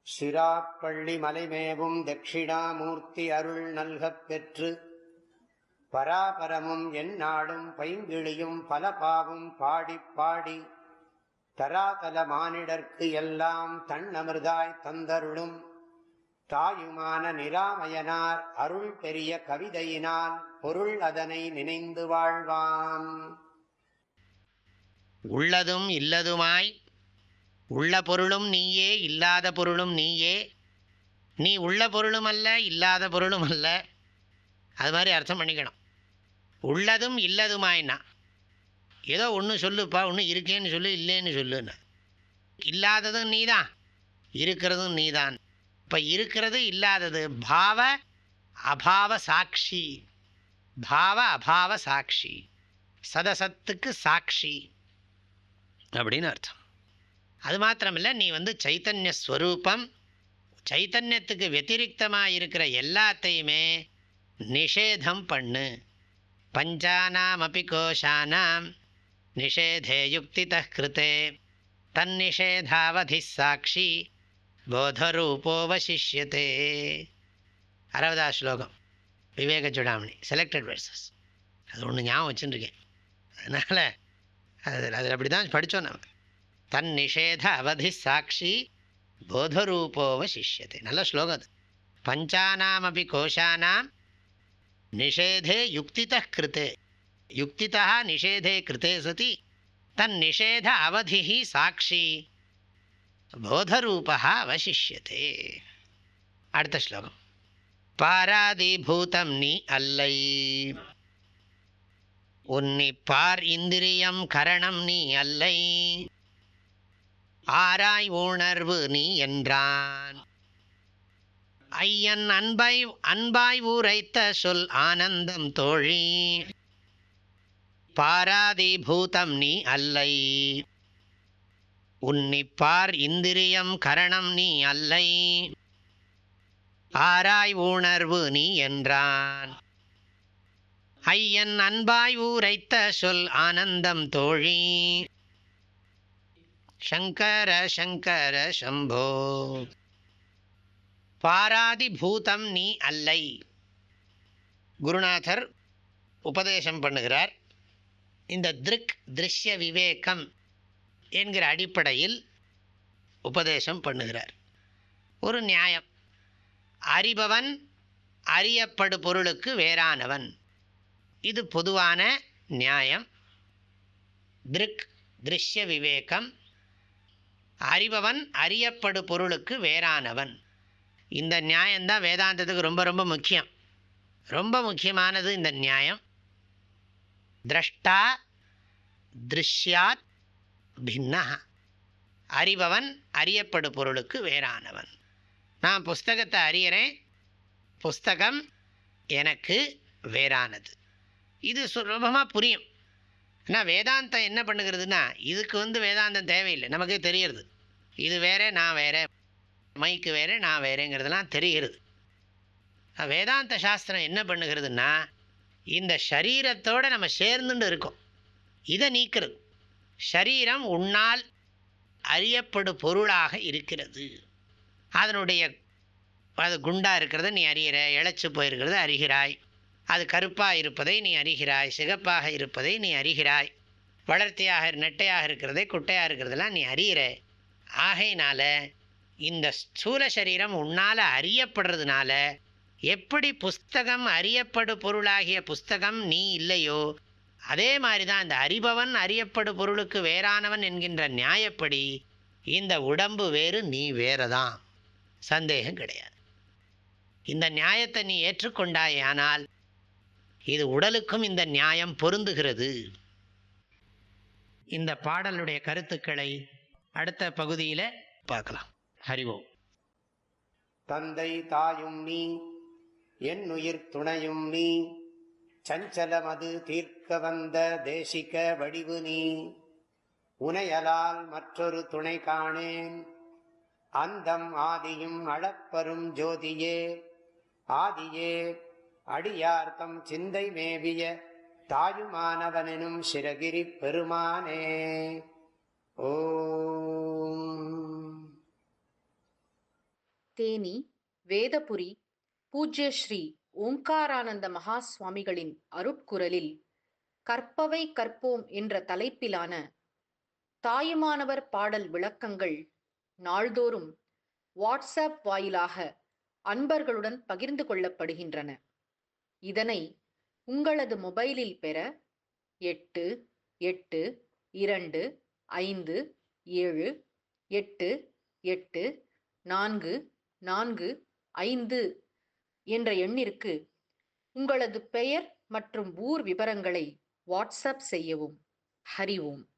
சிராப்பள்ளி மலைமேவும் தட்சிணாமூர்த்தி அருள் நல்கப் பெற்று பராபரமும் எந்நாடும் பைங்கிழியும் பல பாவும் பாடிப் பாடி தராதல மானிடர்க்கு எல்லாம் தன்னமிர்தாய் தந்தருளும் தாயுமான நிராமயனார் அருள் பெரிய கவிதையினால் பொருள் அதனை நினைந்து வாழ்வான். உள்ளதும் இல்லதுமாய் உள்ள பொருளும் நீயே இல்லாத பொருளும் நீயே, நீ உள்ள பொருளும் அல்ல இல்லாத பொருளும் அல்ல. அது மாதிரி அர்த்தம் பண்ணிக்கணும். உள்ளதும் இல்லதுமாய்னா ஏதோ ஒன்று சொல்லுப்பா, ஒன்று இருக்கேன்னு சொல்லு, இல்லைன்னு சொல்லுன்னு. இல்லாததும் நீதான், இருக்கிறதும் நீதான். இப்போ இருக்கிறது இல்லாதது பாவ அபாவ சாட்சி. பாவ அபாவ சாட்சி, சதசத்துக்கு சாட்சி அப்படின்னு அர்த்தம். அது மாத்திரமில்லை, நீ சைத்தன்ய ஸ்வரூபம். சைத்தன்யத்துக்கு வத்திரிக்தமாக இருக்கிற எல்லாத்தையுமே நிஷேதம் பண்ணு. பஞ்சானாம் அபி கோஷானாம் நிஷேதே யுக்திதः கிருதே தன்னிஷேதாவதி சாட்சி போதரூபோவசிஷ்யதே. 60வது ஸ்லோகம், விவேக சூடாமணி, செலக்டட் வெர்சஸ். அது ஒன்று ஞாபகம் வச்சுருக்கேன், அதனால் அதில் அப்படி தான் படித்தோம் நம்ம. தன் நிஷேத அவதி சாட்சி போதரூபோவசிஷ்யதே. நல்ல ஸ்லோகம் அது. பஞ்சானாமபி கோஷானாம் நிஷேதே யுக்திதः கிருதே, யுக்திதः நிஷேதே கிருதே சதி தன் நிஷேத அவதி சாட்சி போதரூபः அவசிஷ்யதே. அடுத்த ஸ்லோகம், பாராதிபூதம் நீ அல்லை, உன்னிப்பார் இந்திரியம் கரணம் நீ அல்லை, ஆராய் உணர்வு நீ என்றான். ஐயன் அன்பாய் ஊரைத்த சொல் ஆனந்தம் தோழி, பாராதிபூதம் நீ அல்லை, உன்னிப்பார் இந்திரியம் கரணம் நீ அல்லை, ஆராய் உணர்வு நீ என்றான். ஐயன் அன்பாய் ஊரைத்த சொல் ஆனந்தம் தோழி. சங்கர சங்கர சம்போ. பாராதிபூதம் நீ அல்லை. குருநாதர் உபதேசம் பண்ணுகிறார். இந்த திருஷ்ய விவேகம் என்கிற அடிப்படையில் உபதேசம் பண்ணுகிறார். ஒரு நியாயம், அறிபவன் அறியப்படு பொருளுக்கு வேறானவன். இது பொதுவான நியாயம். திருஷ்ய விவேகம், அறிபவன் அறியப்படு பொருளுக்கு வேறானவன். இந்த நியாயம்தான் வேதாந்தத்துக்கு ரொம்ப ரொம்ப முக்கியம். ரொம்ப முக்கியமானது இந்த நியாயம். திரஷ்டா திருஷ்யாத் பின்னா. அறிபவன் அறியப்படு பொருளுக்கு வேறானவன். நான் புஸ்தகத்தை அறியறேன், புஸ்தகம் எனக்கு வேறானது. இது சுலபமாக புரியும். ஆனால் வேதாந்தம் என்ன பண்ணுகிறதுனா, இதுக்கு வேதாந்தம் தேவையில்லை, நமக்கே தெரிகிறது. இது வேறே நான் வேறே, மைக்கு வேறே நான் வேறேங்கிறதுலாம் தெரிகிறது. வேதாந்த சாஸ்திரம் என்ன பண்ணுகிறதுனா, இந்த சரீரத்தோடு நம்ம சேர்ந்துட்டு இருக்கோம், இதை நீக்கிறது. சரீரம் உன்னால் அறியப்படு பொருளாக இருக்கிறது. அதனுடைய அது குண்டாக இருக்கிறத நீ அறிகிற, இழைச்சி போயிருக்கிறத அறிகிறாய், அது கருப்பாக இருப்பதை நீ அறிகிறாய், சிகப்பாக இருப்பதை நீ அறிகிறாய், வளர்த்தியாக நெட்டையாக இருக்கிறதை குட்டையாக இருக்கிறதெல்லாம் நீ அறிகிற. ஆகையினால இந்த ஸ்தூல சரீரம் உன்னால் அறியப்படுறதுனால, எப்படி புஸ்தகம் அறியப்படு பொருளாகிய புஸ்தகம் நீ இல்லையோ, அதே மாதிரி தான் இந்த அறிபவன் அறியப்படு பொருளுக்கு வேறானவன் என்கின்ற நியாயப்படி இந்த உடம்பு வேறு, நீ வேறதான், சந்தேகம் கிடையாது. இந்த நியாயத்தை நீ ஏற்றுக்கொண்டாயானால் இது உடலுக்கும் இந்த நியாயம் பொருந்துகிறது. இந்த பாடலுடைய கருத்துக்களை அடுத்த பகுதியில் பார்க்கலாம். ஹரி ஓம். தந்தை தாயும் நீ, என் உயிர் துணையும் நீ, சஞ்சலமது தீர்க்க வந்த தேசிக வடிவு நீ, உனையலால் மற்றொரு துணை காணேன், அந்தம் ஆதியும் அளப்பரும் ஜோதியே, ஆதியே அடியார்த்தம் சிந்தை மேவிய தாயுமானவனும் சிரகிரி பெருமானே. ஓ தேனி வேதபுரி பூஜ்ய ஸ்ரீ ஓங்காரானந்த மகா சுவாமிகளின் அருட்குரலில் கற்பவை கற்போம் என்ற தலைப்பிலான தாயுமானவர் பாடல் விளக்கங்கள் நாள்தோறும் வாட்ஸ்அப் வாயிலாக அன்பர்களுடன் பகிர்ந்து கொள்ளப்படுகின்றன. இதனை உங்களது மொபைலில் பெற 8825 என்ற எண்ணிற்கு உங்களது பெயர் மற்றும் ஊர் விவரங்களை வாட்ஸ்அப் செய்யவும். ஹரி ஓம்.